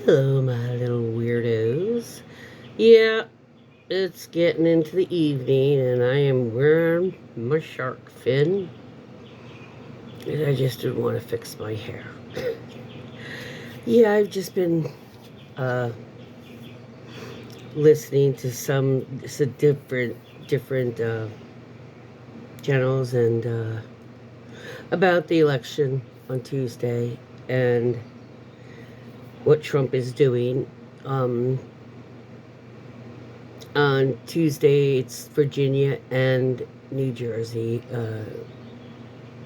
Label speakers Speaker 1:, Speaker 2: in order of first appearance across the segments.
Speaker 1: Hello, my little weirdos. Yeah, it's getting into the evening, and I am wearing my shark fin. And I just didn't want to fix my hair. Yeah, I've just been uh, listening to some different channels and about the election on Tuesday and what Trump is doing. Um, on Tuesday, it's Virginia and New Jersey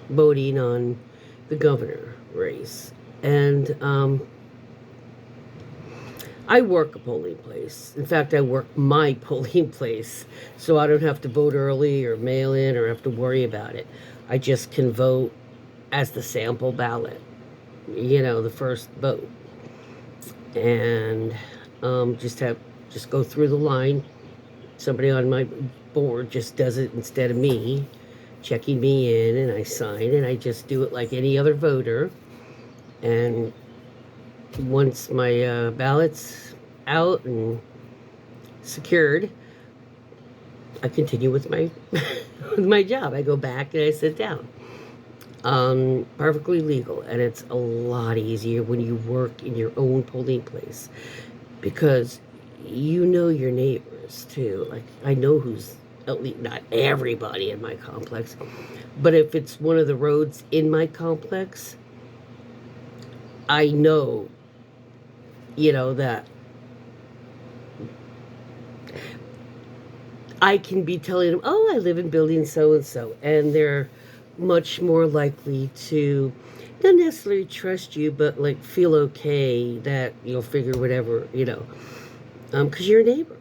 Speaker 1: voting on the governor race. And I work a polling place. In fact, I work my polling place, so I don't have to vote early or mail in or have to worry about it. I just can vote as the sample ballot, the first vote. And just go through the line. Somebody on my board just does it instead of me checking me in, and I sign, and I just do it like any other voter. And once my ballot's out and secured, I continue with my with my job. I go back and I sit down. Perfectly legal, and it's a lot easier when you work in your own polling place because you know your neighbors too. Like I know who's at least not everybody in my complex, but if it's one of the roads in my complex, I know, that I can be telling them, oh, I live in building so and so, and they're much more likely to not necessarily trust you, but like feel okay that you'll figure whatever, because you're a neighbor,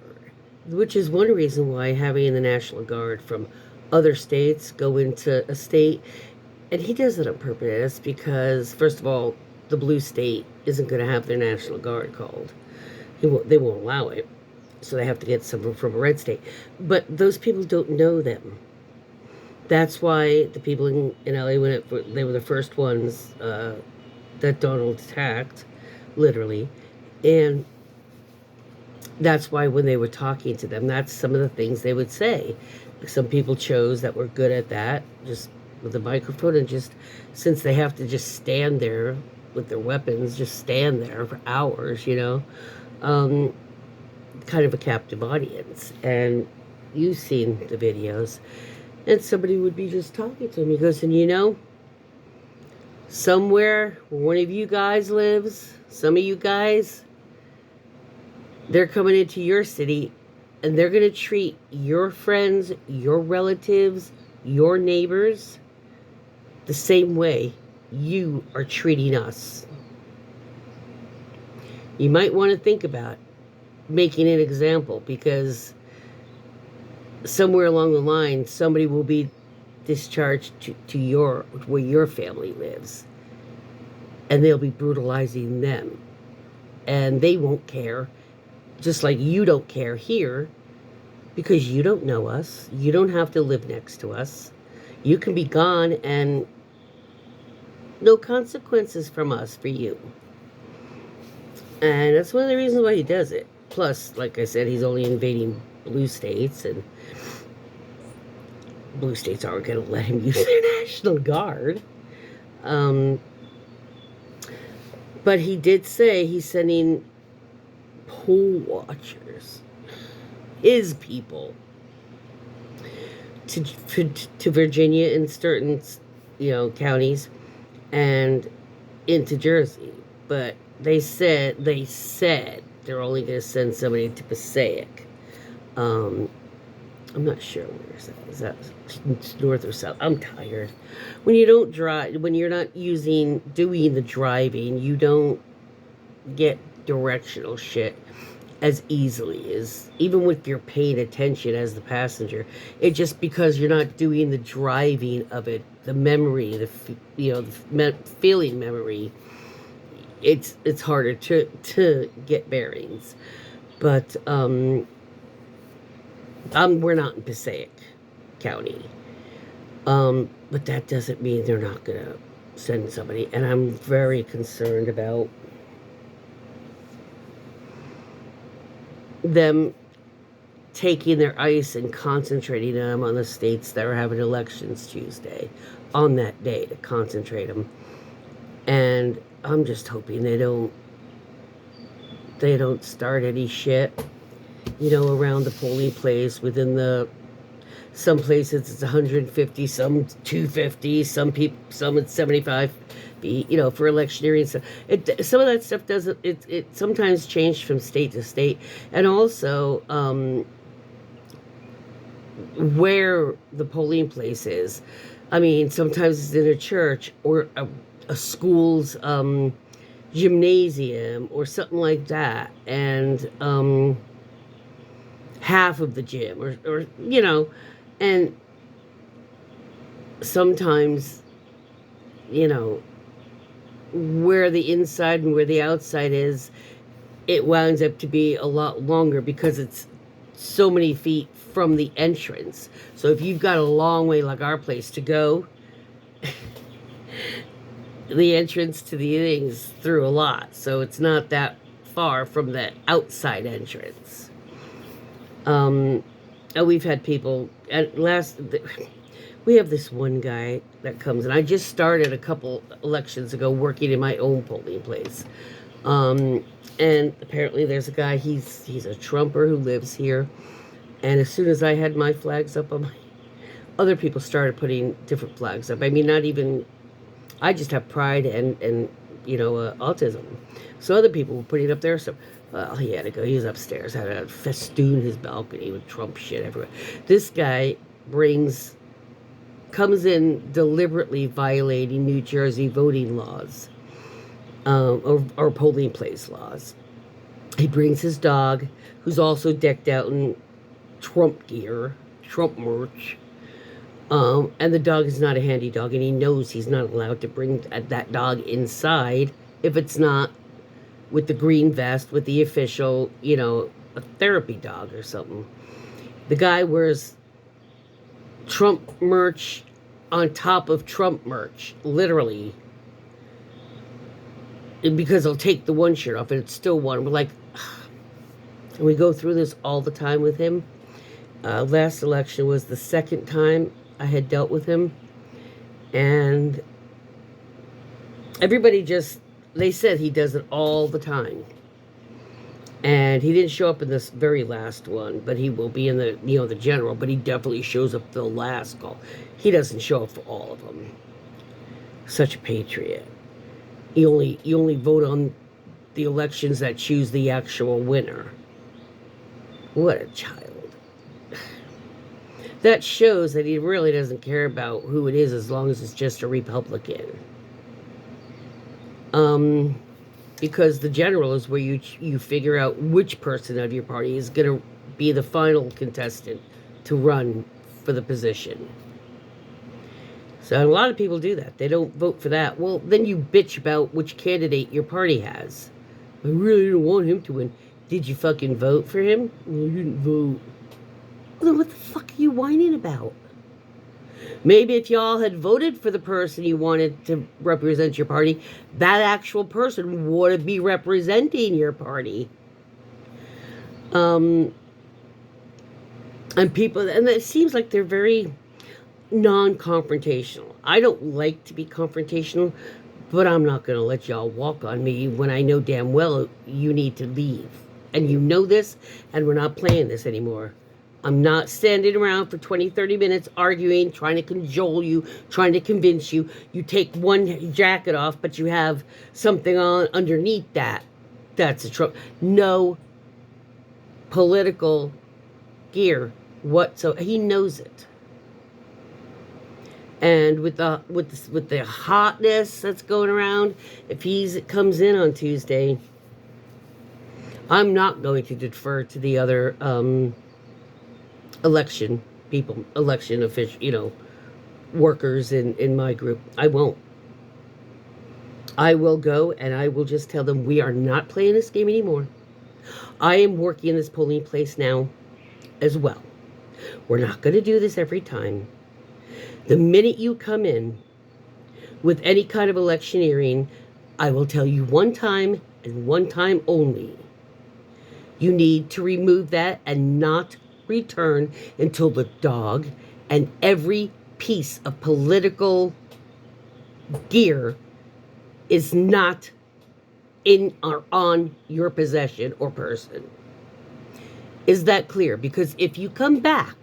Speaker 1: which is one reason why having the National Guard from other states go into a state, and he does it on purpose because, first of all, the blue state isn't going to have their National Guard called. They won't allow it, so they have to get someone from a red state. But those people don't know them. That's why the people in LA, they were the first ones that Donald attacked, literally. And that's why when they were talking to them, that's some of the things they would say. Some people chose that were good at that, just with a microphone, and just since they have to just stand there with their weapons, just stand there for hours, um, kind of a captive audience. And you've seen the videos. And somebody would be just talking to him. He goes, and somewhere where one of you guys lives, some of you guys, they're coming into your city and they're going to treat your friends, your relatives, your neighbors the same way you are treating us. You might want to think about making an example because somewhere along the line, somebody will be discharged to where your family lives, and they'll be brutalizing them, and they won't care, just like you don't care here, because you don't know us. You don't have to live next to us. You can be gone, and no consequences from us for you. And that's one of the reasons why he does it. Plus, like I said, he's only invading blue states, and blue states aren't going to let him use their National Guard. Um, but he did say he's sending poll watchers, his people, to Virginia and certain, counties, and into Jersey. But they said they're only going to send somebody to Passaic. Um, I'm not sure where is that. Is that north or south? I'm tired. When you don't drive, when you're not doing the driving, you don't get directional shit as easily as even if you're paying attention as the passenger. It just because you're not doing the driving of it, the memory, the feeling memory. It's harder to get bearings. But we're not in Passaic County. But that doesn't mean they're not gonna send somebody. And I'm very concerned about them taking their ice and concentrating them on the states that are having elections Tuesday, on that day, to concentrate them. And I'm just hoping they don't start any shit, around the polling place. Within the some places it's 150, some 250, some it's 75. For electioneering stuff. Some of that stuff doesn't. It sometimes changed from state to state, and also where the polling place is. I mean, sometimes it's in a church or a school's gymnasium or something like that, and half of the gym, or and sometimes, where the inside and where the outside is, it winds up to be a lot longer because it's so many feet from the entrance. So if you've got a long way like our place to go, the entrance to the thing's through a lot. So it's not that far from the outside entrance. We've had people we have this one guy that comes, and I just started a couple elections ago working in my own polling place. And apparently there's a guy, he's a Trumper who lives here. And as soon as I had my flags up on other people started putting different flags up. I mean, not even, I just have pride and autism. So other people were putting up their stuff. Well, he had to go. He was upstairs, had to festoon his balcony with Trump shit everywhere. This guy comes in deliberately violating New Jersey voting laws, or polling place laws. He brings his dog, who's also decked out in Trump gear, Trump merch. And the dog is not a handy dog, and he knows he's not allowed to bring that dog inside if it's not with the green vest, with the official, a therapy dog or something. The guy wears Trump merch on top of Trump merch, literally, because he'll take the one shirt off and it's still one. We're like, and we go through this all the time with him. Last election was the second time I had dealt with him, and everybody they said he does it all the time. And he didn't show up in this very last one, but he will be in the general, but he definitely shows up the last call. He doesn't show up for all of them. Such a patriot. You only vote on the elections that choose the actual winner. What a child. That shows that he really doesn't care about who it is as long as it's just a Republican. Because the general is where you figure out which person of your party is going to be the final contestant to run for the position. So a lot of people do that. They don't vote for that. Well, then you bitch about which candidate your party has. I really don't want him to win. Did you fucking vote for him? Well, I didn't vote. Well, then what the fuck are you whining about? Maybe if y'all had voted for the person you wanted to represent your party, that actual person would be representing your party. And it seems like they're very non-confrontational. I don't like to be confrontational, but I'm not going to let y'all walk on me when I know damn well you need to leave. And you know this, and we're not playing this anymore. I'm not standing around for 20, 30 minutes arguing, trying to cajole you, trying to convince you. You take one jacket off, but you have something on underneath that. That's a Trump. No political gear whatsoever. He knows it. And with the hotness that's going around, if he comes in on Tuesday, I'm not going to defer to the other election official, workers in my group. I won't. I will go and I will just tell them we are not playing this game anymore. I am working in this polling place now as well. We're not going to do this every time. The minute you come in with any kind of electioneering, I will tell you one time and one time only. You need to remove that and not return until the dog and every piece of political gear is not in or on your possession or person. Is that clear? Because if you come back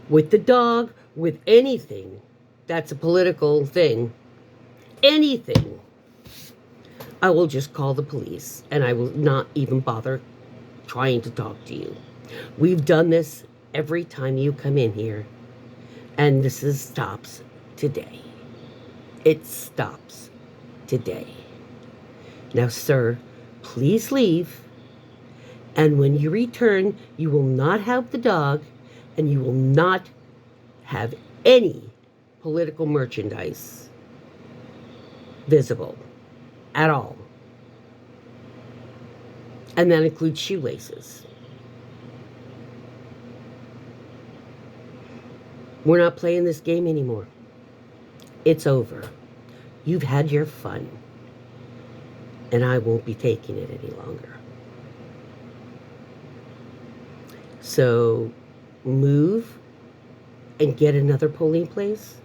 Speaker 1: with the dog, with anything that's a political thing, anything, I will just call the police and I will not even bother trying to talk to you. We've done this every time you come in here, and stops today. It stops today. Now, sir, please leave. And when you return, you will not have the dog and you will not have any political merchandise visible at all. And that includes shoelaces. We're not playing this game anymore. It's over. You've had your fun. And I won't be taking it any longer. So, move and get another polling place.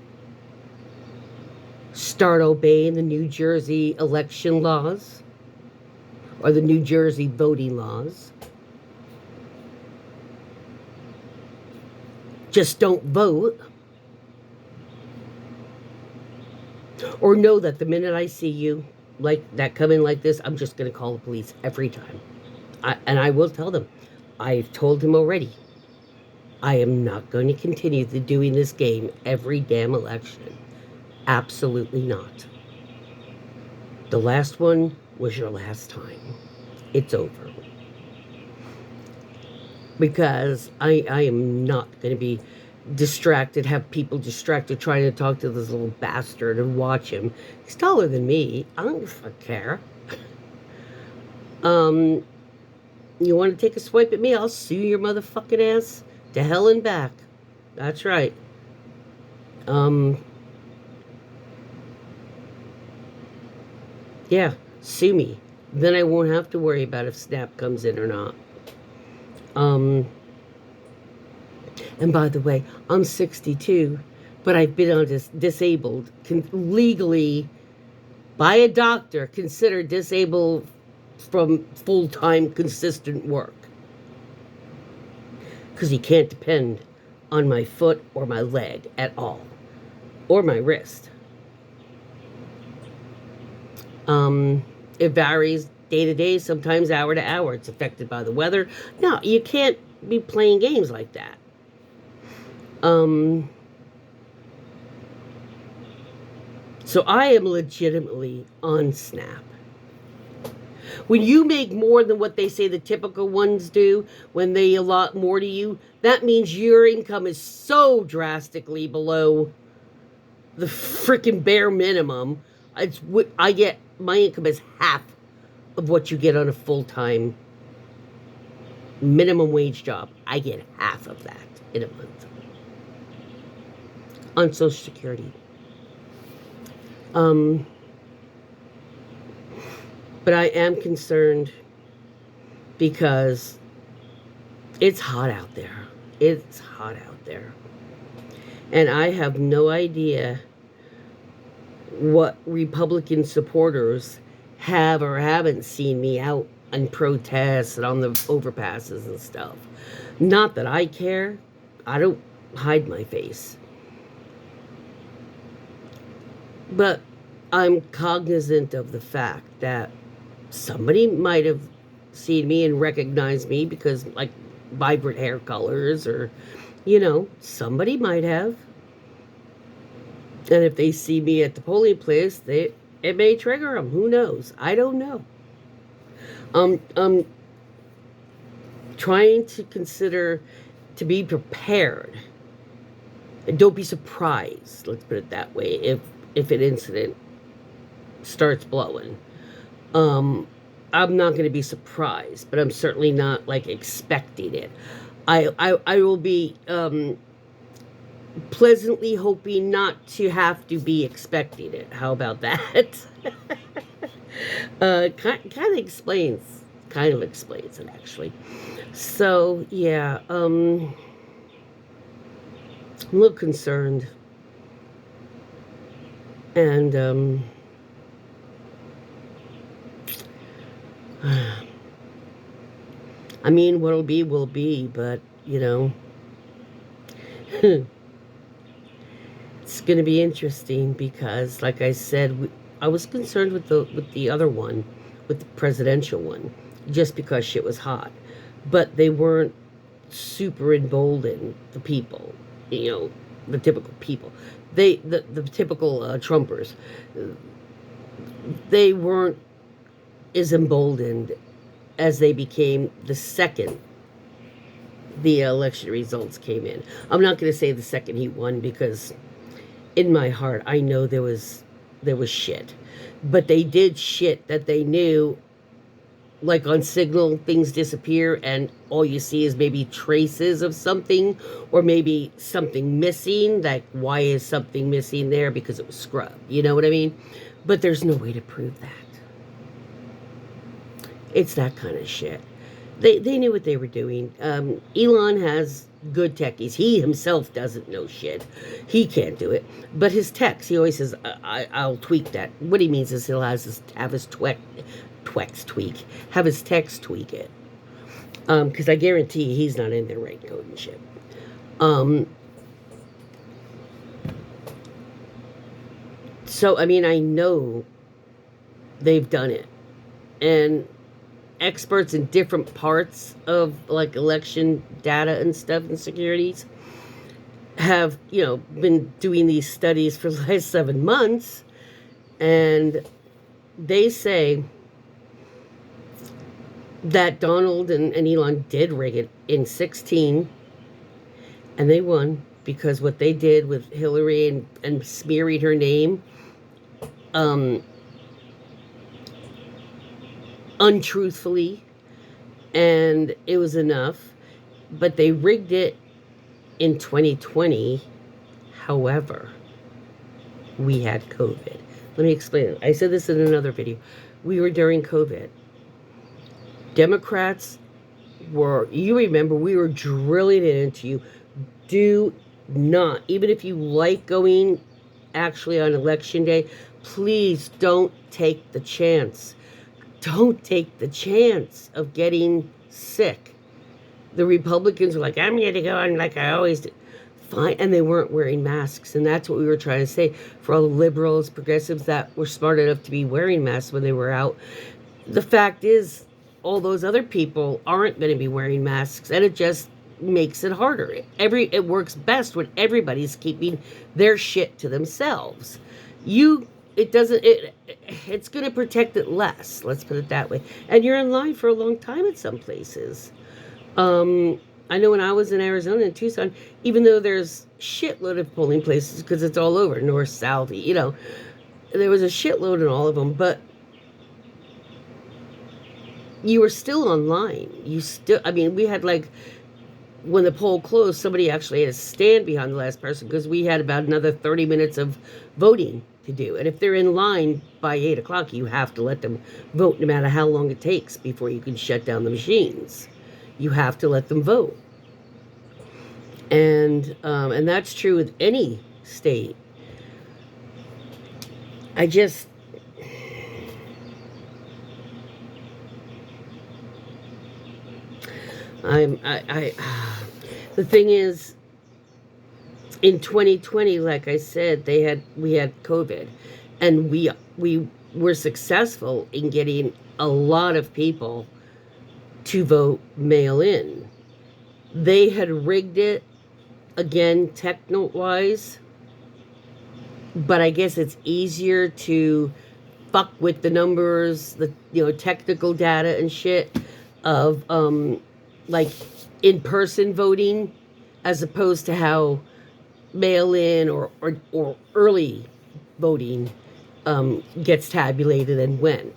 Speaker 1: Start obeying the New Jersey election laws or the New Jersey voting laws. Just don't vote. Or know that the minute I see you like that come in like this, I'm just going to call the police every time. And I will tell them. I've told him already. I am not going to continue doing this game every damn election. Absolutely not. The last one was your last time. It's over. Because I am not going to be distracted, have people distracted trying to talk to this little bastard and watch him. He's taller than me. I don't care. You want to take a swipe at me? I'll sue your motherfucking ass to hell and back. That's right. Yeah, sue me. Then I won't have to worry about if Snap comes in or not. And by the way, I'm 62, but I've been on disabled, legally, by a doctor, considered disabled from full-time consistent work. Because you can't depend on my foot or my leg at all. Or my wrist. It varies day to day, sometimes hour to hour. It's affected by the weather. No, you can't be playing games like that. So I am legitimately on Snap. When you make more than what they say the typical ones do, when they allot more to you, that means your income is so drastically below the freaking bare minimum. My income is half of what you get on a full-time minimum wage job. I get half of that in a month on Social Security. But I am concerned because it's hot out there. It's hot out there. And I have no idea what Republican supporters have or haven't seen me out on protests and on the overpasses and stuff. Not that I care. I don't hide my face. But I'm cognizant of the fact that somebody might have seen me and recognized me because, like, vibrant hair colors or, somebody might have. And if they see me at the polling place, it may trigger them. Who knows? I don't know. I'm trying to consider to be prepared. And don't be surprised, let's put it that way, if an incident starts blowing. I'm not going to be surprised, but I'm certainly not, like, expecting it. I will be pleasantly hoping not to have to be expecting it. How about that? Kind of explains kind of explains it, actually. So, yeah, I'm a little concerned. And, I mean, what'll be will be, but, it's going to be interesting because, like I said, I was concerned with the other one, with the presidential one, just because shit was hot. But they weren't super emboldened, the people, the typical people. The typical Trumpers, they weren't as emboldened as they became the second the election results came in. I'm not going to say the second he won, because in my heart I know there was shit. But they did shit that they knew, like on Signal, things disappear and all you see is maybe traces of something, or maybe something missing. Like, why is something missing there? Because it was scrubbed. You know what I mean? But there's no way to prove that. It's that kind of shit. They knew what they were doing. Elon has good techies. He himself doesn't know shit. He can't do it. But his techs, he always says, I'll tweak that. What he means is he'll have his techs tweak it. Because I guarantee he's not in there writing code and shit. So, I mean, I know they've done it. And experts in different parts of, like, election data and stuff and securities have, been doing these studies for the last 7 months. And they say that Donald and Elon did rig it in 2016, and they won, because what they did with Hillary and smearing her name untruthfully, and it was enough. But they rigged it in 2020. However, we had COVID. Let me explain it. I said this in another video. We were during COVID. Democrats were, you remember, we were drilling it into you. Do not, even if you like going actually on election day, please don't take the chance. Don't take the chance of getting sick. The Republicans were like, I'm going to go on like I always do. Fine. And they weren't wearing masks. And that's what we were trying to say for all the liberals, progressives that were smart enough to be wearing masks when they were out. The fact is, all those other people aren't going to be wearing masks, and it just makes it harder. It works best when everybody's keeping their shit to themselves. It's going to protect it less, let's put it that way. And you're in line for a long time at some places. I know when I was in Arizona and Tucson, even though there's shitload of polling places, because it's all over, north, south, there was a shitload in all of them, but you were still online. We had, like, when the poll closed, somebody actually had to stand behind the last person, because we had about another 30 minutes of voting to do. And if they're in line by 8 o'clock, you have to let them vote no matter how long it takes before you can shut down the machines. You have to let them vote. And that's true with any state. The thing is, in 2020, like I said, we had COVID, and we were successful in getting a lot of people to vote mail in. They had rigged it, again, techno-wise, but I guess it's easier to fuck with the numbers, the technical data and shit of like in-person voting, as opposed to how mail-in or early voting gets tabulated and when.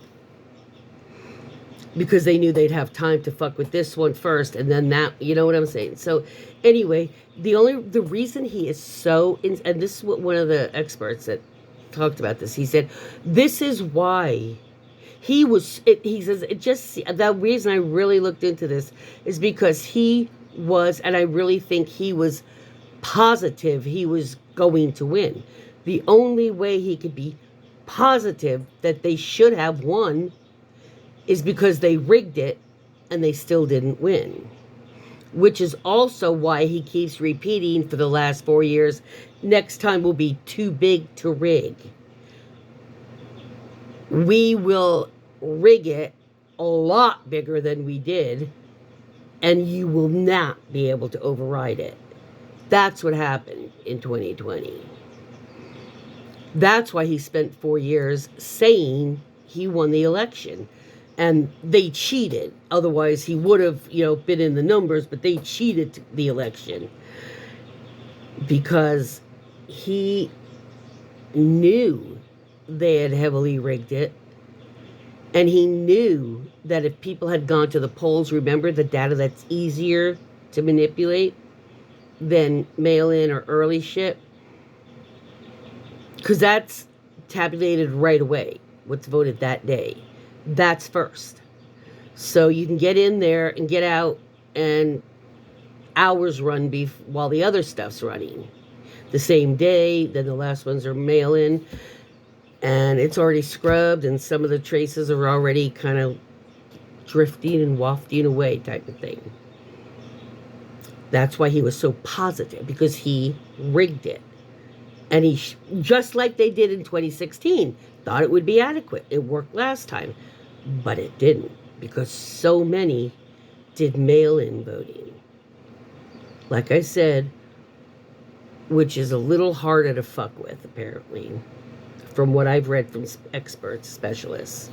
Speaker 1: Because they knew they'd have time to fuck with this one first, and then that, you know what I'm saying? So anyway, the reason he is so, and this is what one of the experts that talked about this, he said, this is why He says it just the reason I really looked into this is because he was, and I really think he was positive he was going to win. The only way he could be positive that they should have won is because they rigged it and they still didn't win. Which is also why he keeps repeating for the last 4 years, next time will be too big to rig. We will rig it a lot bigger than we did, and you will not be able to override it. That's what happened in 2020. That's why he spent 4 years saying he won the election. And they cheated. Otherwise, he would have, been in the numbers, but they cheated the election because he knew they had heavily rigged it. And he knew that if people had gone to the polls, remember the data that's easier to manipulate than mail-in or early ship? Because that's tabulated right away, what's voted that day. That's first. So you can get in there and get out, and hours run while the other stuff's running. The same day, then the last ones are mail-in, and it's already scrubbed, and some of the traces are already kind of drifting and wafting away type of thing. That's why he was so positive, because he rigged it. And he, just like they did in 2016, thought it would be adequate. It worked last time, but it didn't, because so many did mail-in voting. Like I said, which is a little harder to fuck with, apparently, from what I've read from experts, specialists.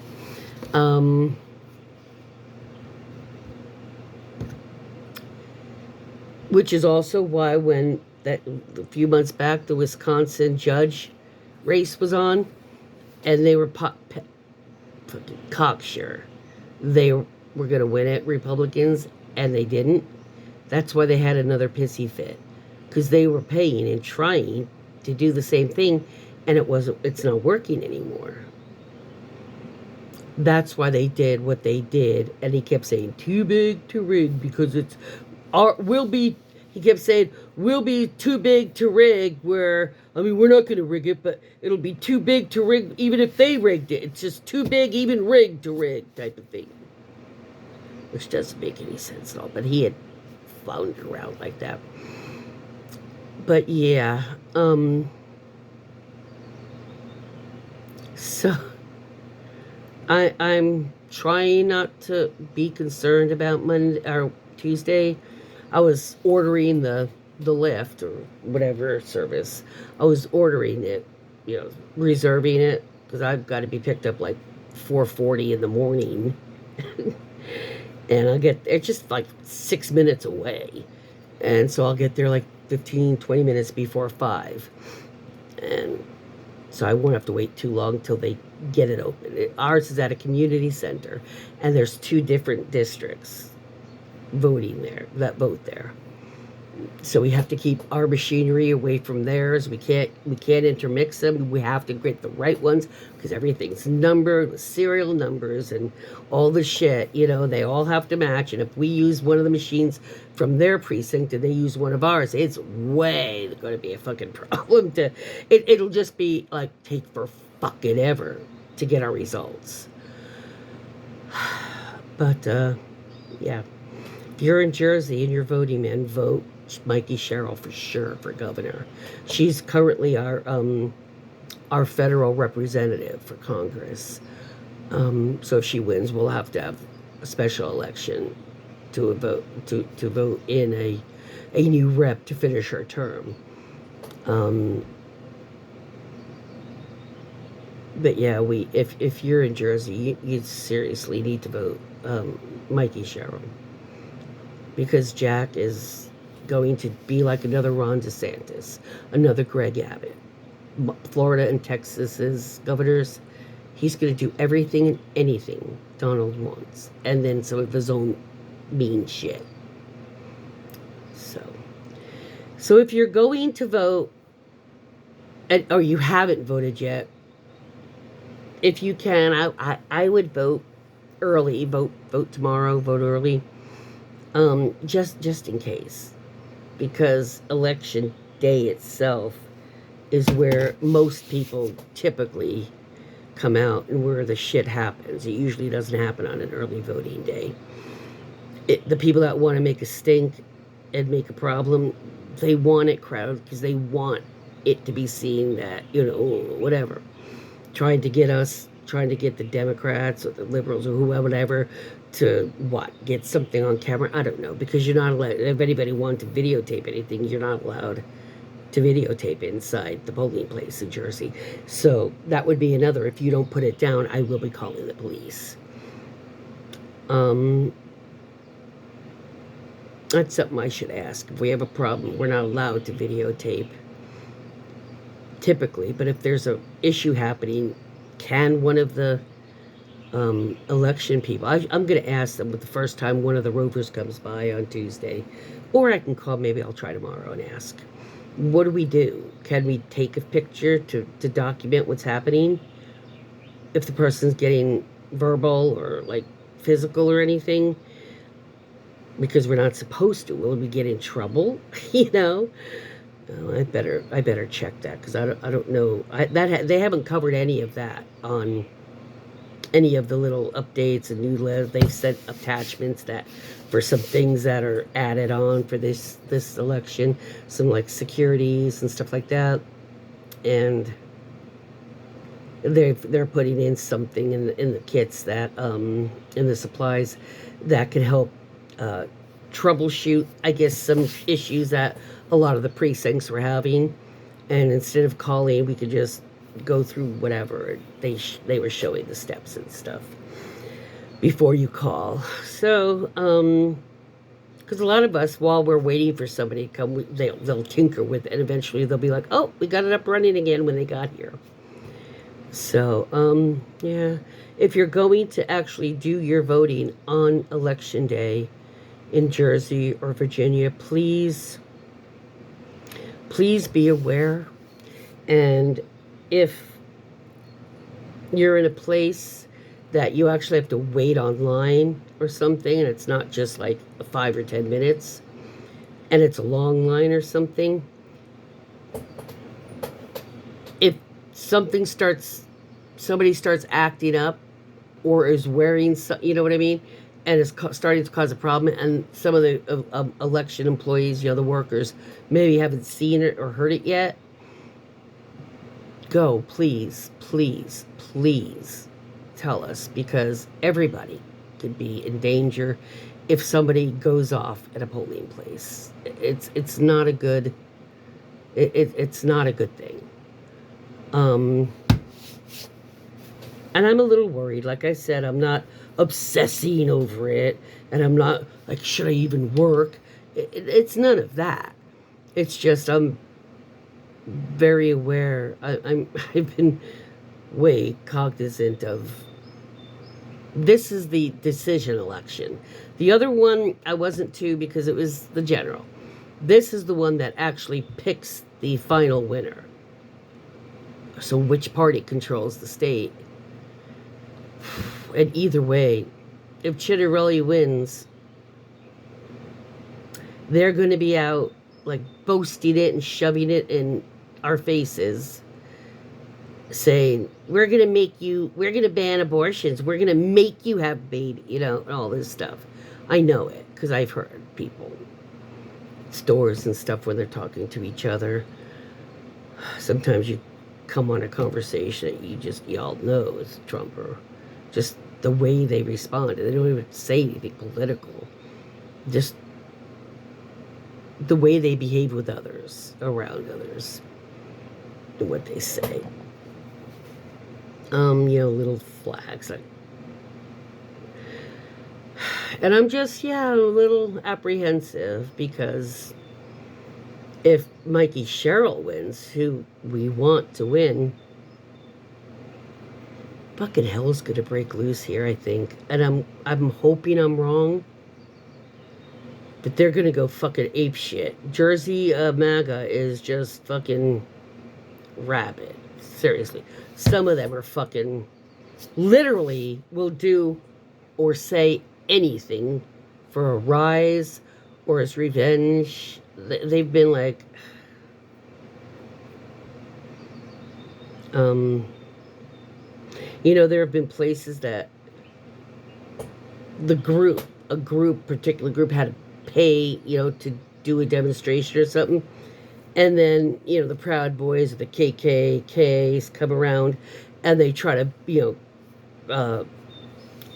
Speaker 1: Which is also why when a few months back, the Wisconsin judge race was on, and they were fucking cocksure they were going to win it, Republicans, and they didn't. That's why they had another pissy fit, because they were paying and trying to do the same thing, and it's not working anymore. That's why they did what they did, and he kept saying too big to rig, because he kept saying, we'll be too big to rig, we're not going to rig it, but it'll be too big to rig even if they rigged it. It's just too big, even rigged to rig type of thing. Which doesn't make any sense at all, but he had floundered around like that. But yeah, so I'm trying not to be concerned about Monday or Tuesday. I was ordering the Lyft or whatever service. I was ordering it, reserving it, because I've got to be picked up like 4:40 in the morning. And it's just like 6 minutes away. And so I'll get there like 15, 20 minutes before 5. And so I won't have to wait too long till they get it open. Ours is at a community center, and there's 2 different districts that vote there. So we have to keep our machinery away from theirs. We can't intermix them. We have to get the right ones, because everything's numbered with serial numbers and all the shit. They all have to match. And if we use one of the machines from their precinct and they use one of ours, it's way going to be a fucking problem. It'll just be like take for fucking ever to get our results. But yeah. If you're in Jersey and you're voting, man, vote Mikey Sherrill for sure for governor. She's currently our federal representative for Congress. So if she wins, we'll have to have a special election to vote in a new rep to finish her term. But yeah, if you're in Jersey, you seriously need to vote Mikey Sherrill. Because Jack is going to be like another Ron DeSantis, another Greg Abbott. Florida and Texas's governors, he's going to do everything and anything Donald wants. And then some of his own mean shit. So if you're going to vote, or you haven't voted yet, if you can, I would vote early. Vote tomorrow. Vote early. Just in case, because election day itself is where most people typically come out and where the shit happens. It usually doesn't happen on an early voting day. The people that want to make a stink and make a problem, they want it crowded because they want it to be seen that, whatever. Trying to get the Democrats or the liberals or whoever to get something on camera. I don't know, because you're not allowed. If anybody wanted to videotape anything, you're not allowed to videotape inside the polling place in Jersey. So that would be another. If you don't put it down, I will be calling the police. That's something I should ask. If we have a problem, we're not allowed to videotape typically, but if there's a issue happening, can one of the election people, I'm going to ask them with the first time one of the rovers comes by on Tuesday, or I can call, maybe I'll try tomorrow and ask, what do we do? Can we take a picture to document what's happening? If the person's getting verbal or like physical or anything, because we're not supposed to, will we get in trouble? Oh, I better check that, because I don't know. They haven't covered any of that on any of the little updates and newsletters. They've sent attachments that for some things that are added on for this election, some like securities and stuff like that, and they're putting in something in the kits that in the supplies that can help troubleshoot, I guess, some issues that a lot of the precincts were having. And instead of calling, we could just go through whatever they were showing the steps and stuff before you call. So because a lot of us, while we're waiting for somebody to come, they'll tinker with it, and eventually they'll be like, oh, we got it up running again when they got here. So yeah, if you're going to actually do your voting on election day in Jersey or Virginia, please be aware. And if you're in a place that you actually have to wait online or something, and it's not just like 5 or 10 minutes, and it's a long line or something, if somebody starts acting up or is wearing, you know what I mean, and is starting to cause a problem, and some of the election employees, the workers, maybe haven't seen it or heard it yet, go, please tell us, because everybody could be in danger if somebody goes off at a polling place. It's not a good it's not a good thing. And I'm a little worried. Like I said, I'm not obsessing over it, and I'm not like, should I even work? It's none of that. It's just I'm very aware. I've been way cognizant of. This is the decision election. The other one I wasn't too, because it was the general. This is the one that actually picks the final winner. So which party controls the state? And either way, if Chitterelli wins, they're going to be out like boasting it and shoving it in our faces, saying, we're going to ban abortions, we're going to make you have baby, and all this stuff. I know it, because I've heard people, stores and stuff, when they're talking to each other. Sometimes you come on a conversation that you all know it's Trump, or just the way they respond. They don't even say anything political. Just the way they behave with others, around others, and what they say. Little flags. And I'm just, a little apprehensive, because if Mikey Sherrill wins, who we want to win, fucking hell's gonna break loose here, I think. And I'm hoping I'm wrong, but they're gonna go fucking apeshit. Jersey MAGA is just fucking rabid. Seriously. Some of them are fucking literally will do or say anything for a rise or as revenge. They've been like, um, there have been places that particular group had to pay, to do a demonstration or something. And then, the Proud Boys or the KKKs come around and they try to,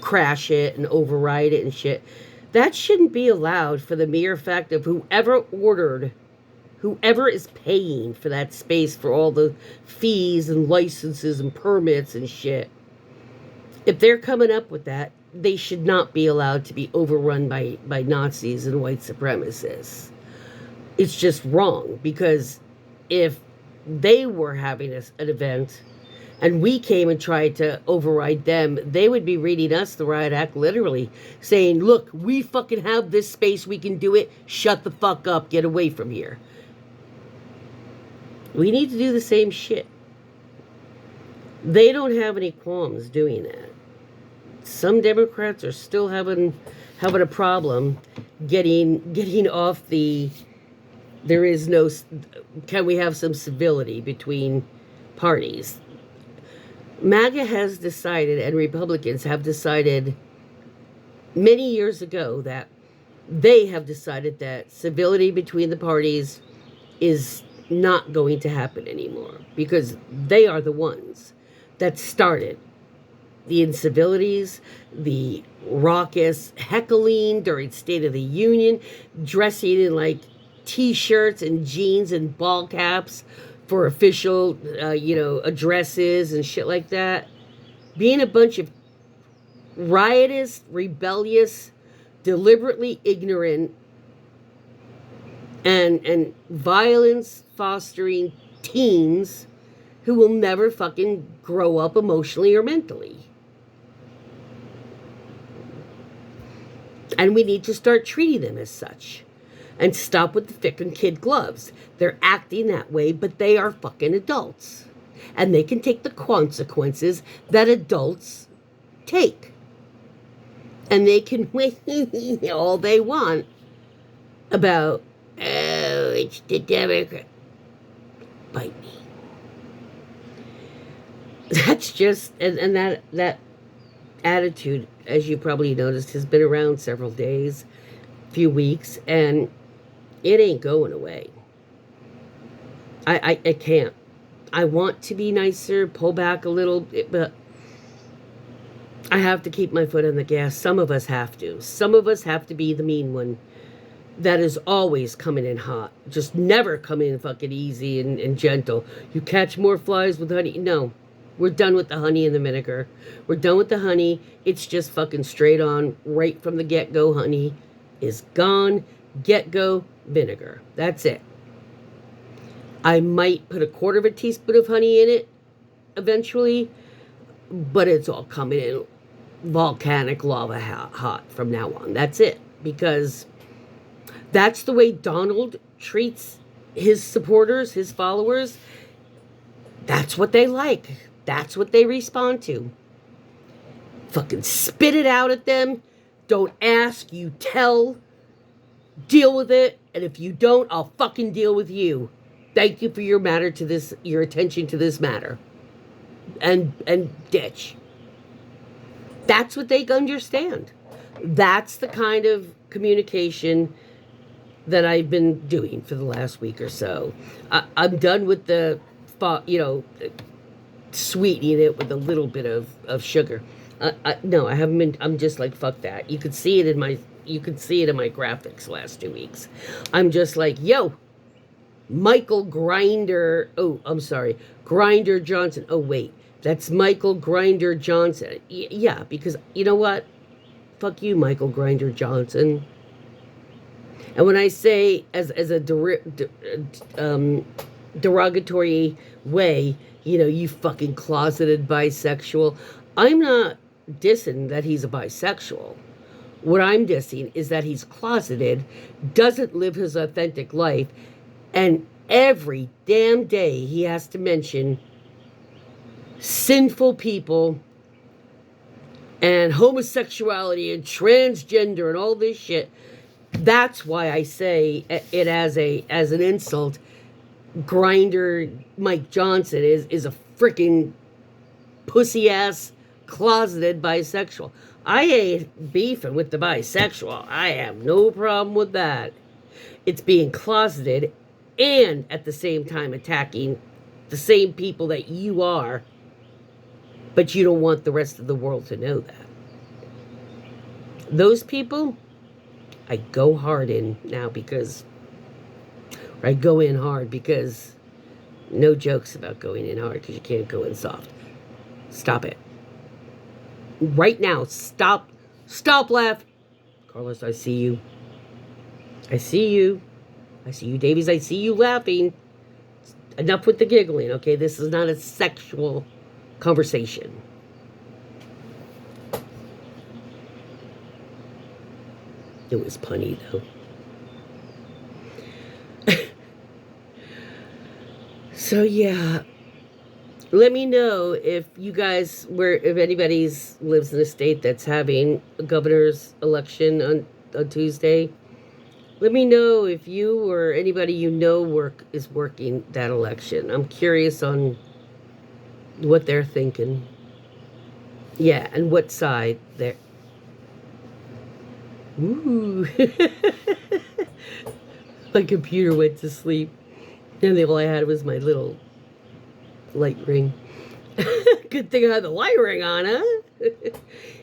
Speaker 1: crash it and override it and shit. That shouldn't be allowed for the mere fact of whoever is paying for that space for all the fees and licenses and permits and shit. If they're coming up with that, they should not be allowed to be overrun by Nazis and white supremacists. It's just wrong, because if they were having an event and we came and tried to override them, they would be reading us the riot act literally, saying, look, we fucking have this space, we can do it, shut the fuck up, get away from here. We need to do the same shit. They don't have any qualms doing that. Some Democrats are still having a problem getting off the there is no, can we have some civility between parties? MAGA has decided, and Republicans have decided many years ago, that they have decided that civility between the parties is not going to happen anymore, because they are the ones that started the incivilities, the raucous heckling during State of the Union, dressing in like T-shirts and jeans and ball caps for official, addresses and shit like that. Being a bunch of riotous, rebellious, deliberately ignorant, and violence fostering teens who will never fucking grow up emotionally or mentally. And we need to start treating them as such. And stop with the fucking kid gloves. They're acting that way, but they are fucking adults. And they can take the consequences that adults take. And they can wait all they want about, oh, it's the Democrat. Bite me. That's just, and that attitude, as you probably noticed, has been around several days, few weeks, and it ain't going away. I can't. I want to be nicer, pull back a little, but I have to keep my foot on the gas. Some of us have to. Some of us have to be the mean one that is always coming in hot. Just never come in fucking easy and gentle. You catch more flies with honey. No. We're done with the honey and the vinegar. We're done with the honey. It's just fucking straight on, right from the get-go. Honey is gone. Get-go vinegar. That's it. I might put a quarter of a teaspoon of honey in it eventually, but it's all coming in volcanic lava hot from now on. That's it. Because that's the way Donald treats his supporters, his followers. That's what they like. That's what they respond to. Fucking spit it out at them. Don't ask, you tell. Deal with it. And if you don't, I'll fucking deal with you. Thank you for your attention to this matter. And ditch. That's what they understand. That's the kind of communication that I've been doing for the last week or so. I'm done with the, sweetening it with a little bit of sugar. No, I haven't been. I'm just like, fuck that. You could see it in my graphics last 2 weeks. I'm just like, yo, Michael Grinder. Oh, I'm sorry, Grinder Johnson. Oh wait, that's Michael Grinder Johnson. Yeah, because you know what? Fuck you, Michael Grinder Johnson. And when I say as a derogatory way, you fucking closeted bisexual, I'm not dissing that he's a bisexual. What I'm dissing is that he's closeted, doesn't live his authentic life, and every damn day he has to mention sinful people and homosexuality and transgender and all this shit. That's why I say it as an insult. Grinder Mike Johnson is a freaking pussy ass closeted bisexual. I ain't beefing with the bisexual. I have no problem with that. It's being closeted and at the same time attacking the same people that you are, but you don't want the rest of the world to know that. Those people, I go hard in now because, or I go in hard because, no jokes about going in hard because you can't go in soft. Stop it. Right now, stop laugh. Carlos, I see you. I see you, Davies. I see you laughing. Enough with the giggling, okay? This is not a sexual conversation. It was punny, though. So, yeah. Let me know if you guys, if anybody lives in a state that's having a governor's election on Tuesday. Let me know if you or anybody you know is working that election. I'm curious on what they're thinking. Yeah, and what side they're... Ooh. My computer went to sleep. And all I had was my little light ring. Good thing I had the light ring on, huh?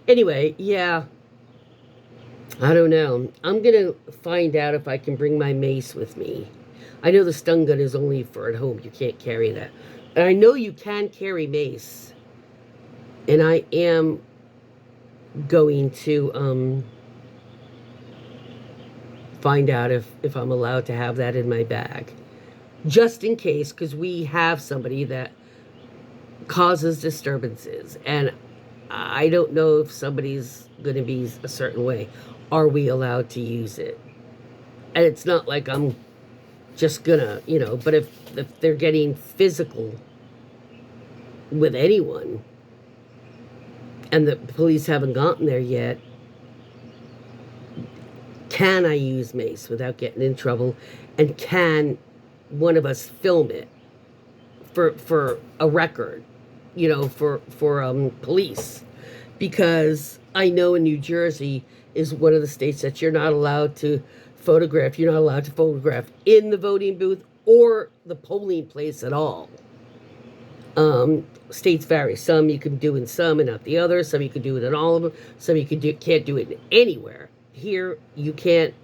Speaker 1: Anyway, yeah. I don't know. I'm going to find out if I can bring my mace with me. I know the stun gun is only for at home. You can't carry that. And I know you can carry mace. And I am going to find out if I'm allowed to have that in my bag. Just in case, because we have somebody that causes disturbances. And I don't know if somebody's going to be a certain way. Are we allowed to use it? And it's not like I'm just gonna, but if they're getting physical with anyone and the police haven't gotten there yet, can I use mace without getting in trouble? And can one of us film it for a record, for police? Because I know in New Jersey is one of the states that you're not allowed to photograph. You're not allowed to photograph in the voting booth or the polling place at all. States vary. Some you can do in some and not the other. Some you can do it in all of them. Some you can't do it anywhere. Here, you can't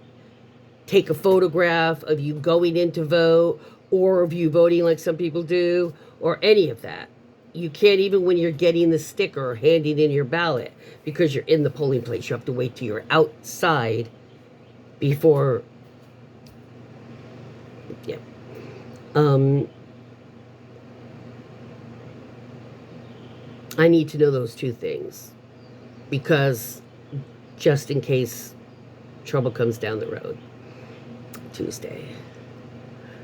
Speaker 1: take a photograph of you going in to vote or of you voting like some people do or any of that. You can't even when you're getting the sticker or handing in your ballot because you're in the polling place. You have to wait till you're outside before. Yeah. I need to know those two things because just in case trouble comes down the road Tuesday.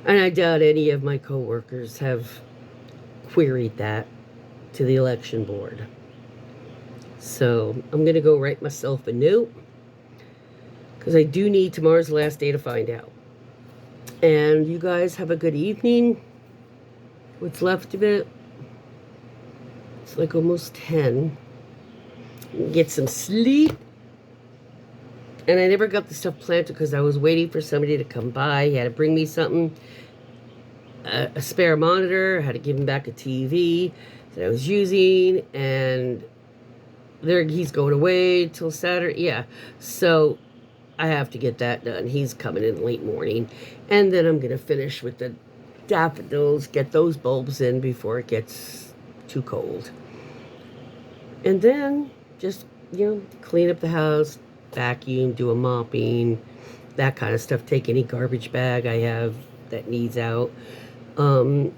Speaker 1: And I doubt any of my coworkers have queried that to the election board. So I'm going to go write myself a note because I do need tomorrow's the last day to find out. And you guys have a good evening. What's left of it? It's like almost 10. Get some sleep. And I never got the stuff planted because I was waiting for somebody to come by. He had to bring me something. A spare monitor. I had to give him back a TV that I was using. And he's going away till Saturday. Yeah. So I have to get that done. He's coming in late morning. And then I'm going to finish with the daffodils. Get those bulbs in before it gets too cold. And then just, clean up the house. Vacuum, do a mopping, that kind of stuff. Take any garbage bag I have that needs out. And,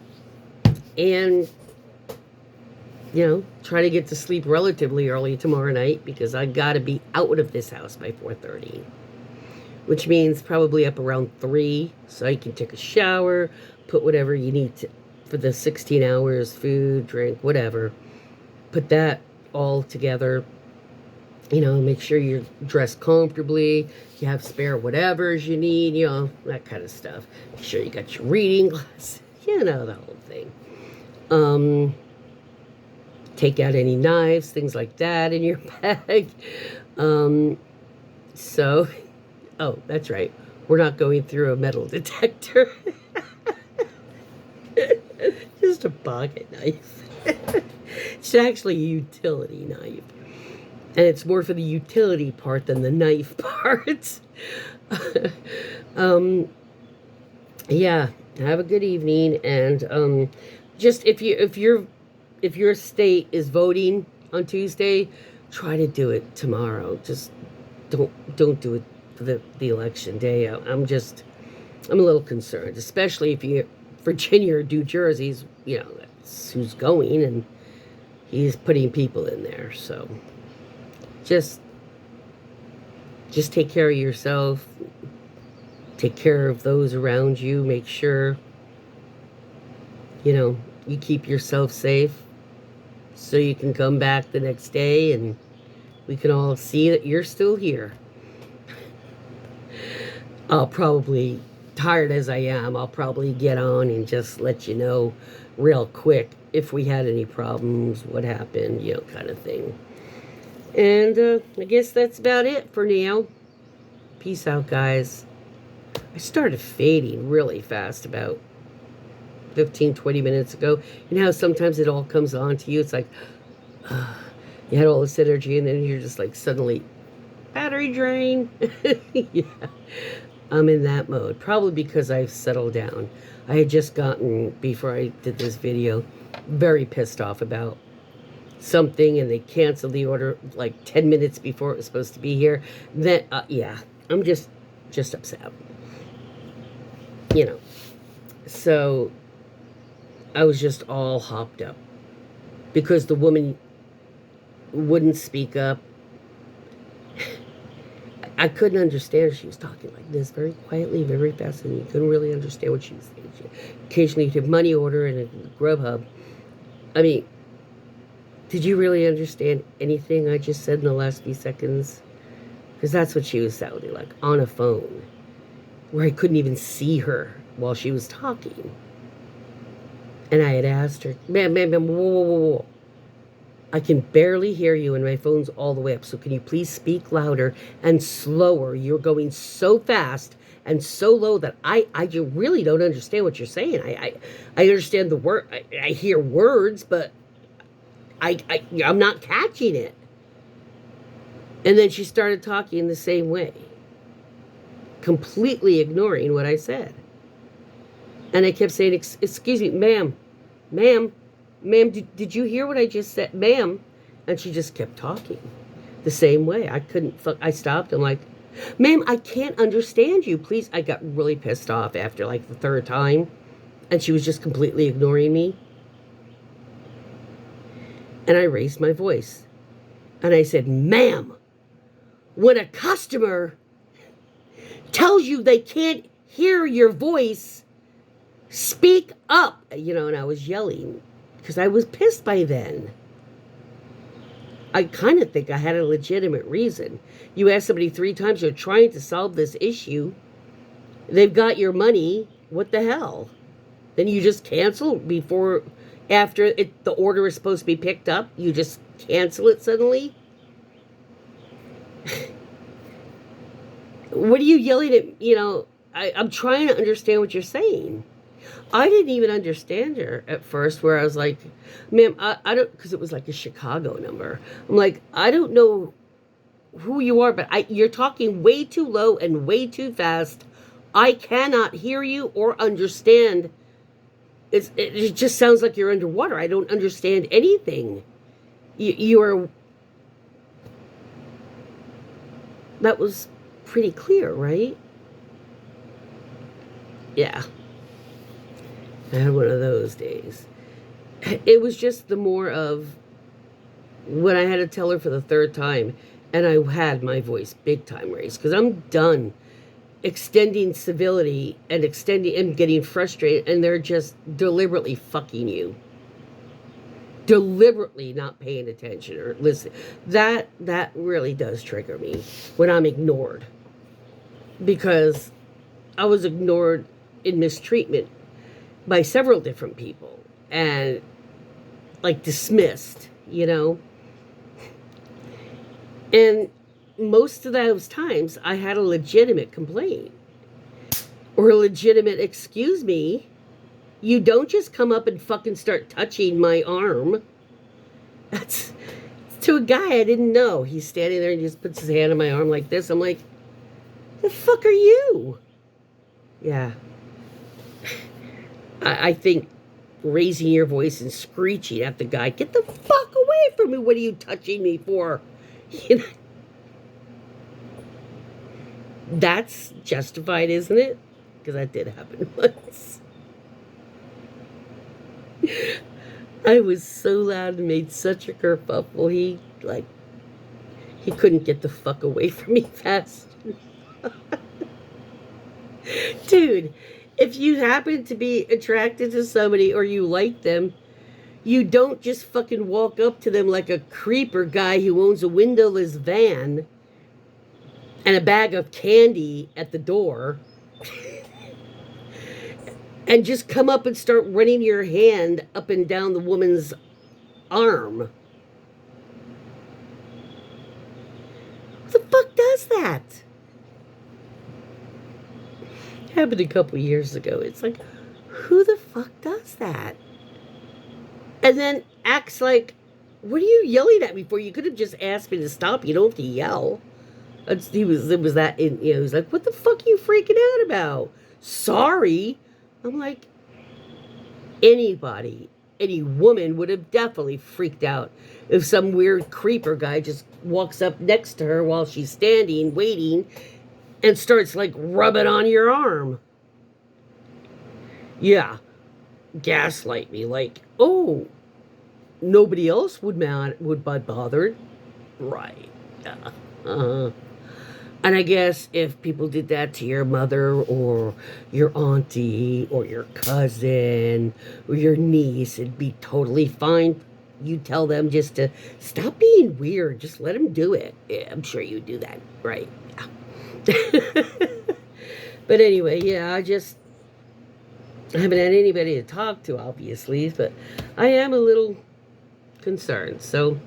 Speaker 1: try to get to sleep relatively early tomorrow night because I got to be out of this house by 4:30. Which means probably up around 3 so I can take a shower, put whatever you need for the 16 hours, food, drink, whatever. Put that all together You know, make sure you're dressed comfortably. You have spare whatevers you need, you know, that kind of stuff. Make sure you got your reading glasses, you know, the whole thing. Take out any knives, things like that in your bag. So, oh, that's right. We're not going through a metal detector. Just a pocket knife. It's actually a utility knife. And it's more for the utility part than the knife part. Yeah, have a good evening. And just if your state is voting on Tuesday, try to do it tomorrow. Just don't do it for the election day. I'm a little concerned, especially if you Virginia or New Jersey's, you know, that's who's going, and he's putting people in there. So just take care of yourself, take care of those around you, make sure, you know, you keep yourself safe so you can come back the next day and we can all see that you're still here. I'll probably, tired as I am, I'll probably get on and just let you know real quick if we had any problems, what happened, you know, kind of thing. And I guess that's about it for now. Peace out, guys. I started fading really fast about 15-20 minutes ago. You know how sometimes it all comes on to you? It's like, you had all this energy and then you're just like suddenly, battery drain. Yeah, I'm in that mode. Probably because I've settled down. I had just gotten, before I did this video, very pissed off about something, and they canceled the order like 10 minutes before it was supposed to be here. Then, yeah, I'm just upset. You know, so I was just all hopped up because the woman wouldn't speak up. I couldn't understand her. She was talking like this, very quietly, very fast, and you couldn't really understand what she was saying. Occasionally, you'd have money order and a Grubhub. I mean, did you really understand anything I just said in the last few seconds? Because that's what she was sounding like, on a phone, where I couldn't even see her while she was talking. And I had asked her, ma'am, whoa. I can barely hear you and my phone's all the way up, so can you please speak louder and slower? You're going so fast and so low that I really don't understand what you're saying. I understand the word, I hear words, but I'm not catching it. And then she started talking the same way, completely ignoring what I said. And I kept saying, excuse me, ma'am, did you hear what I just said? Ma'am. And she just kept talking the same way. I stopped. I'm like, ma'am, I can't understand you. Please. I got really pissed off after like the third time. And she was just completely ignoring me. And I raised my voice. And I said, ma'am, when a customer tells you they can't hear your voice, speak up. You know, and I was yelling because I was pissed by then. I kind of think I had a legitimate reason. You ask somebody 3 times, you're trying to solve this issue. They've got your money. What the hell? Then you just cancel after the order is supposed to be picked up. You just cancel it suddenly. What are you yelling at? You know, I'm trying to understand what you're saying. I didn't even understand her at first, where I was like, ma'am, I don't, because it was like a Chicago number. I'm like, I don't know who you are, but you're talking way too low and way too fast. I cannot hear you or understand. It just sounds like you're underwater. I don't understand anything. That was pretty clear, right? Yeah. I had one of those days. It was just the more of when I had to tell her for the 3rd time, and I had my voice big time raised, because I'm done extending civility and getting frustrated, and they're just deliberately fucking you. deliberately not paying attention or listen. That really does trigger me when I'm ignored, because I was ignored in mistreatment by several different people and like dismissed, And most of those times I had a legitimate complaint or a legitimate excuse me. You don't just come up and fucking start touching my arm. That's to a guy I didn't know. He's standing there and he just puts his hand on my arm like this. I'm like, the fuck are you? Yeah. I think raising your voice and screeching at the guy, get the fuck away from me. What are you touching me for? That's justified, isn't it? Because that did happen once. I was so loud and made such a kerfuffle. He couldn't get the fuck away from me fast. Dude, if you happen to be attracted to somebody or you like them, you don't just fucking walk up to them like a creeper guy who owns a windowless van and a bag of candy at the door and just come up and start running your hand up and down the woman's arm. Who the fuck does that? It happened a couple years ago. It's like, who the fuck does that? And then acts like, what are you yelling at me for? You could have just asked me to stop. You don't have to yell. He was like, what the fuck are you freaking out about? Sorry. I'm like, any woman would have definitely freaked out if some weird creeper guy just walks up next to her while she's standing, waiting, and starts like rubbing on your arm. Yeah. Gaslight me like, oh, nobody else would be bothered. Right. And I guess if people did that to your mother or your auntie or your cousin or your niece, it'd be totally fine. You tell them just to stop being weird. Just let them do it. Yeah, I'm sure you do that, right? Yeah. But anyway, yeah, I haven't had anybody to talk to, obviously, but I am a little concerned. So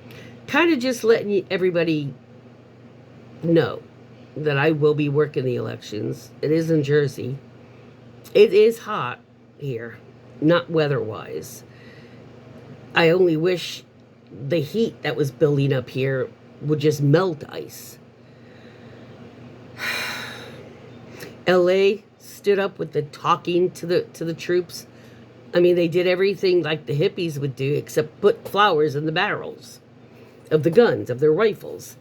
Speaker 1: kind of just letting everybody know that I will be working the elections. It is in Jersey. It is hot here, not weather-wise. I only wish the heat that was building up here would just melt ice. LA stood up with the talking to the troops. I mean, they did everything like the hippies would do, except put flowers in the barrels of the guns, of their rifles.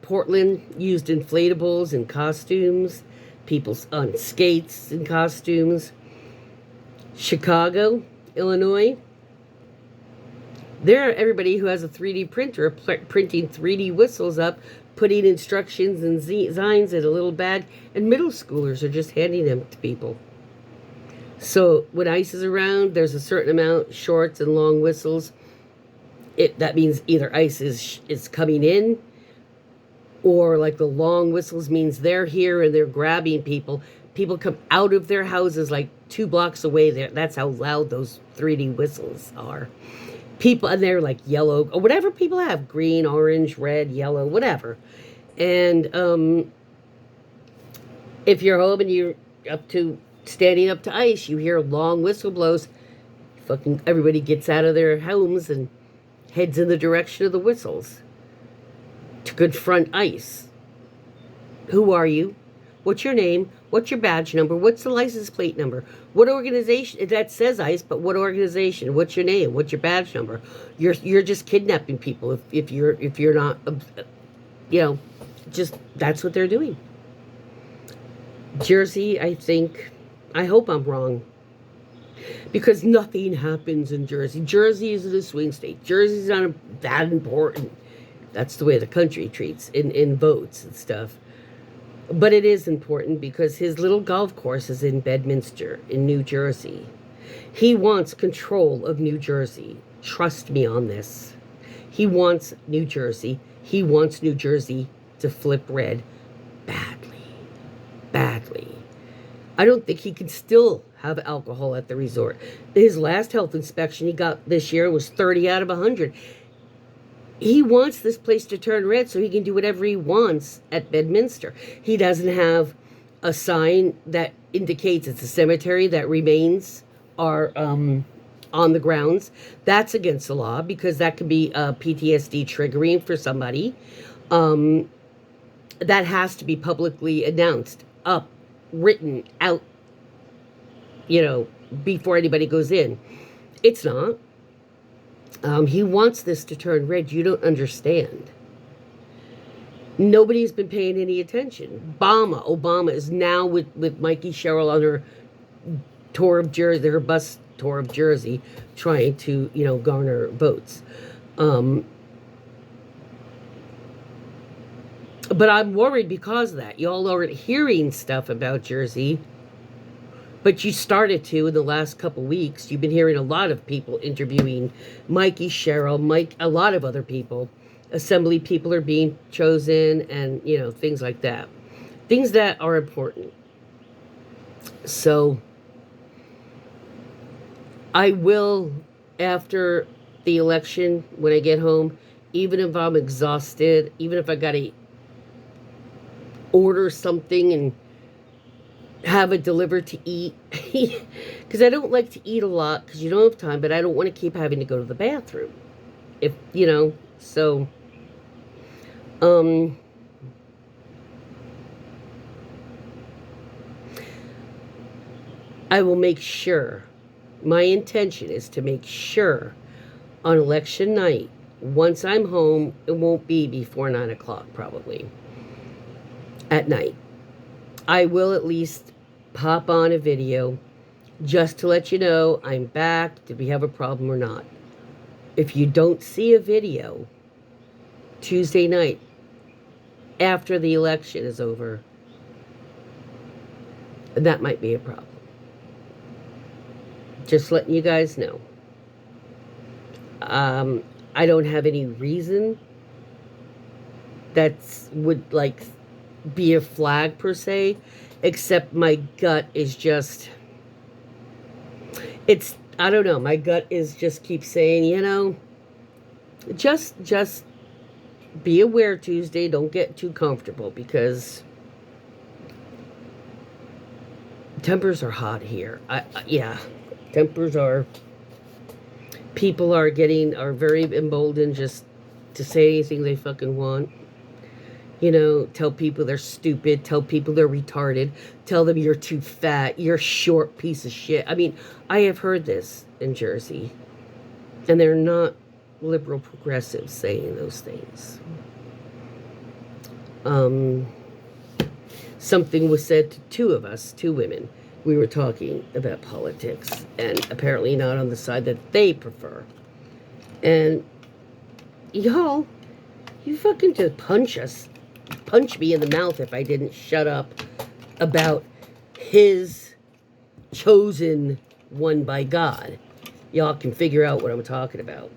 Speaker 1: Portland used inflatables and costumes. People on skates and costumes. Chicago, Illinois. There, everybody who has a 3D printer printing 3D whistles up, putting instructions and signs in a little bag, and middle schoolers are just handing them to people. So when ice is around, there's a certain amount, shorts and long whistles. That means either ice is coming in, or like the long whistles means they're here and they're grabbing people. People come out of their houses like 2 blocks away there. That's how loud those 3D whistles are. People, and they're like yellow, or whatever people have, green, orange, red, yellow, whatever. And if you're home and you're standing up to ice, you hear long whistle blows. Fucking everybody gets out of their homes and heads in the direction of the whistles to confront ice. Who are you? What's your name? What's your badge number? What's the license plate number? What organization? That says ICE, but what organization? What's your name? What's your badge number? You're just kidnapping people if you're not, just that's what they're doing. Jersey, I hope I'm wrong, because nothing happens in Jersey. Jersey isn't a swing state. Jersey's not that important. That's the way the country treats in votes and stuff. But it is important because his little golf course is in Bedminster, in New Jersey. He wants control of New Jersey. Trust me on this. He wants New Jersey. He wants New Jersey to flip red badly. Badly. I don't think he can still have alcohol at the resort. His last health inspection he got this year was 30 out of 100. He wants this place to turn red so he can do whatever he wants at Bedminster. He doesn't have a sign that indicates it's a cemetery that remains are on the grounds. That's against the law because that could be PTSD triggering for somebody. That has to be publicly announced, up, written out, before anybody goes in. It's not. He wants this to turn red. You don't understand. Nobody's been paying any attention. Obama is now with Mikey Sherrill on her tour of Jersey, her bus tour of Jersey, trying to, garner votes. But I'm worried because of that. Y'all aren't hearing stuff about Jersey, but you started to in the last couple weeks. You've been hearing a lot of people interviewing Mikey Sherrill, a lot of other people. Assembly people are being chosen and, things like that. Things that are important. So I will, after the election, when I get home, even if I'm exhausted, even if I got to order something and have it delivered to eat, because I don't like to eat a lot because you don't have time, but I don't want to keep having to go to the bathroom. So I will make sure, my intention is to make sure on election night, once I'm home, it won't be before 9 o'clock probably at night. I will at least pop on a video just to let you know I'm back. Did we have a problem or not? If you don't see a video Tuesday night after the election is over, that might be a problem. Just letting you guys know. I don't have any reason that would be a flag per se, except my gut is just, I don't know, my gut is just keeps saying, just be aware Tuesday, don't get too comfortable because tempers are hot here. Tempers are, people are very emboldened just to say anything they fucking want. Tell people they're stupid, tell people they're retarded, tell them you're too fat, you're a short piece of shit. I mean, I have heard this in Jersey, and they're not liberal progressives saying those things. Something was said to two women. We were talking about politics, and apparently not on the side that they prefer. And y'all, you fucking just punch me in the mouth if I didn't shut up about his chosen one by God. Y'all can figure out what I'm talking about.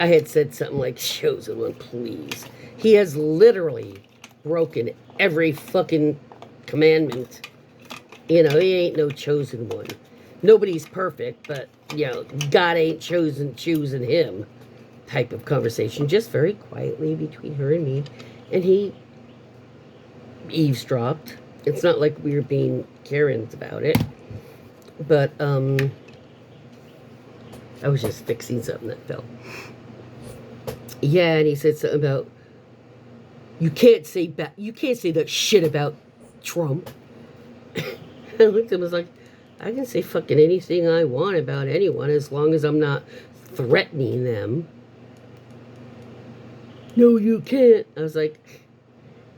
Speaker 1: I had said something like, chosen one, please. He has literally broken every fucking commandment. He ain't no chosen one. Nobody's perfect, but, God ain't choosing him. Type of conversation, just very quietly between her and me. And he eavesdropped. It's not like we were being Karens about it. But, I was just fixing something that fell. Yeah, and he said something about, you can't say that shit about Trump. I looked at him and was like, I can say fucking anything I want about anyone as long as I'm not threatening them. No, you can't. I was like,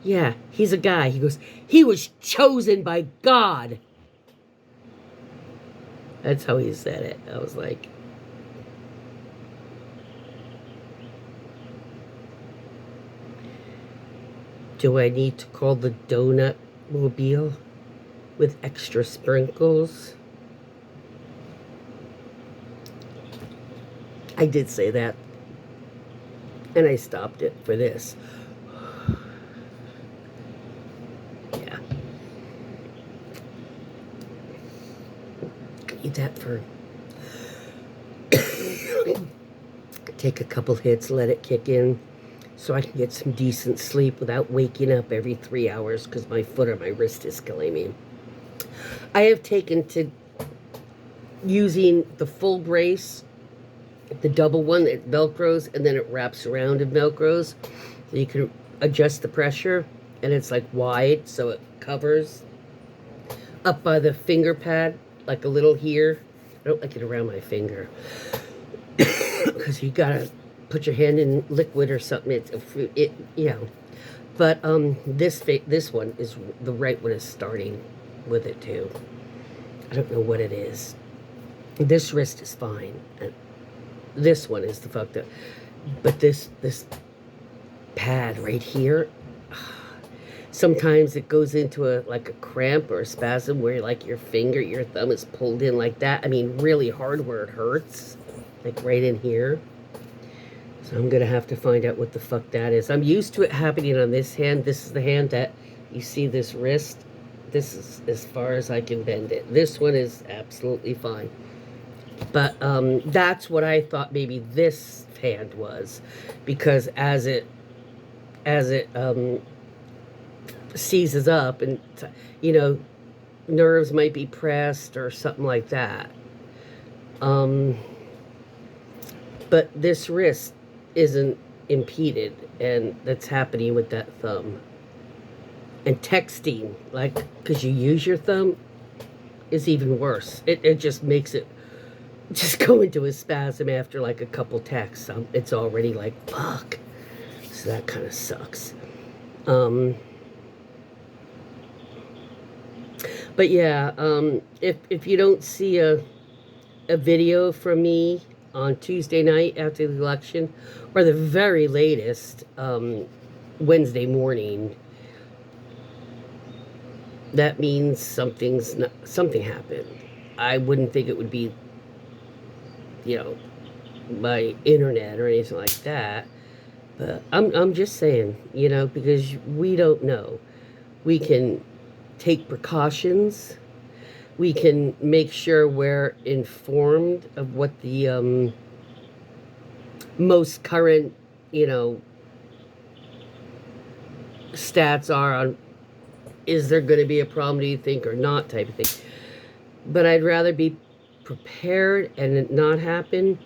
Speaker 1: yeah, he's a guy. He goes, he was chosen by God. That's how he said it. I was like, do I need to call the donut mobile with extra sprinkles? I did say that. And I stopped it for this. Yeah. Eat that for... Take a couple hits, let it kick in, so I can get some decent sleep without waking up every 3 hours because my foot or my wrist is killing me. I have taken to using the full brace, the double one, it velcros and then it wraps around and velcros. So you can adjust the pressure, and it's like wide so it covers up by the finger pad, like a little here. I don't like it around my finger because you gotta put your hand in liquid or something. But this one is the right one is starting with it too. I don't know what it is. This wrist is fine. This one is the fucked up. But this pad right here, sometimes it goes into a cramp or a spasm where like your thumb is pulled in like that. I mean, really hard where it hurts, like right in here. So I'm gonna have to find out what the fuck that is. I'm used to it happening on this hand. This is the hand that you see this wrist. This is as far as I can bend it. This one is absolutely fine. But that's what I thought maybe this hand was, because as it seizes up and nerves might be pressed or something like that. But this wrist isn't impeded, and that's happening with that thumb. And texting, because you use your thumb, is even worse. It just makes it just go into a spasm after like a couple texts. It's already like, fuck. So that kind of sucks. But yeah, if you don't see a video from me on Tuesday night after the election, or the very latest Wednesday morning, that means something happened. I wouldn't think it would be, my internet or anything like that. But I'm just saying, because we don't know. We can take precautions. We can make sure we're informed of what the most current, stats are on, is there going to be a problem, do you think, or not, type of thing. But I'd rather be prepared and it not happen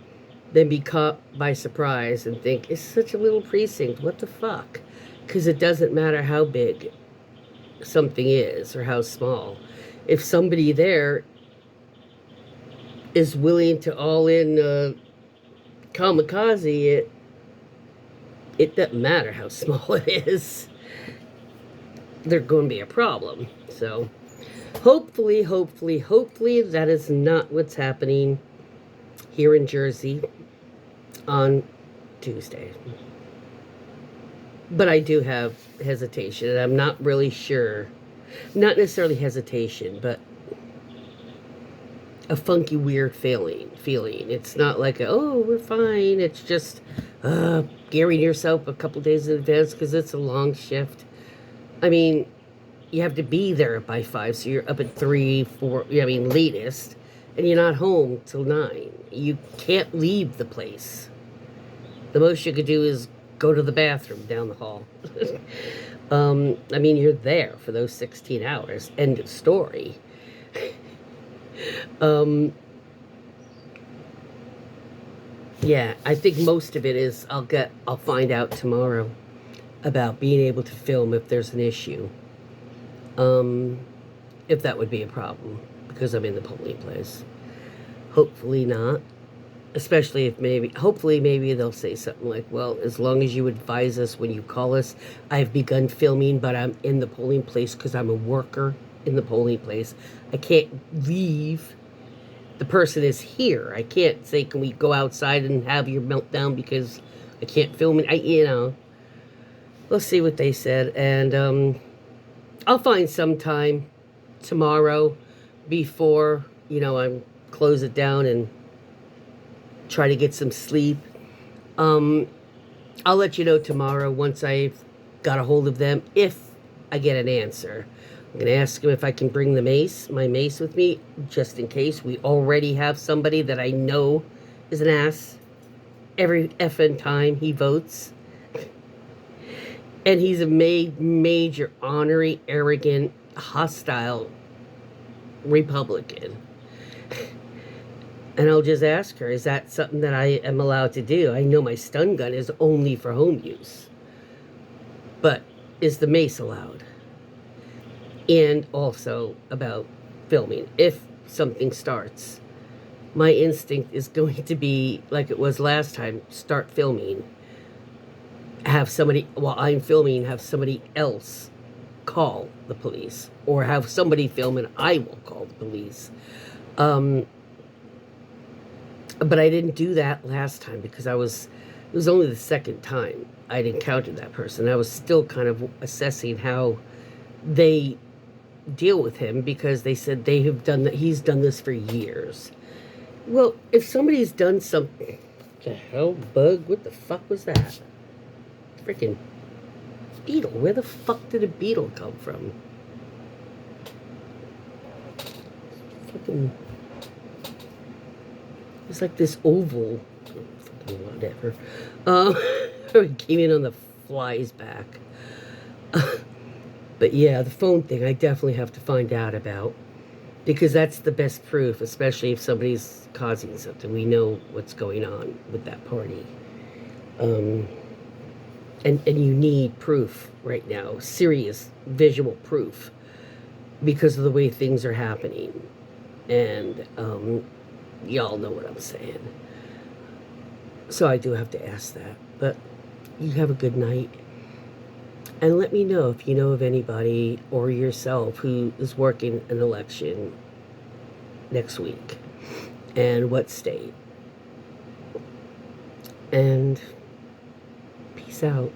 Speaker 1: than be caught by surprise and think, it's such a little precinct, what the fuck? Because it doesn't matter how big something is or how small. If somebody there is willing to all in kamikaze, it doesn't matter how small it is. There's going to be a problem. So hopefully that is not what's happening here in Jersey on Tuesday. But I do have hesitation, and I'm not really sure. Not necessarily hesitation, but a funky, weird feeling. It's not like, oh, we're fine. It's just gearing yourself a couple days in advance because it's a long shift. I mean, you have to be there by 5, so you're up at 3, 4, latest, and you're not home till 9. You can't leave the place. The most you could do is go to the bathroom down the hall. You're there for those 16 hours. End of story. Yeah, I think most of it is I'll find out tomorrow about being able to film if there's an issue. If that would be a problem, because I'm in the polling place. Hopefully not. Especially if hopefully they'll say something like, well, as long as you advise us when you call us. I've begun filming, but I'm in the polling place because I'm a worker in the polling place. I can't leave. The person is here. I can't say, can we go outside and have your meltdown because I can't film it. We'll see what they said. And I'll find some time tomorrow before, I close it down and try to get some sleep. Um, I'll let you know tomorrow once I've got a hold of them, if I get an answer. I'm going to ask him if I can bring my mace with me, just in case. We already have somebody that I know is an ass every effing time he votes. And he's a major, ornery, arrogant, hostile Republican. And I'll just ask her, is that something that I am allowed to do? I know my stun gun is only for home use. But is the mace allowed? And also about filming. If something starts, my instinct is going to be, like it was last time, start filming. Have somebody, while I'm filming, have somebody else call the police. Or have somebody film and I will call the police. But I didn't do that last time because it was only the second time I'd encountered that person. I was still kind of assessing how they deal with him, because they said they have done that. He's done this for years. Well, if somebody's done something, the hell, bug? What the fuck was that? Freaking beetle. Where the fuck did a beetle come from? Fucking. It's like this oval. Fucking whatever. It came in on the fly's back. But yeah, the phone thing I definitely have to find out about, because that's the best proof, especially if somebody's causing something. We know what's going on with that party. And you need proof right now, serious visual proof, because of the way things are happening. And y'all know what I'm saying. So I do have to ask that. But you have a good night. And let me know if you know of anybody or yourself who is working an election next week, and what state. And peace out.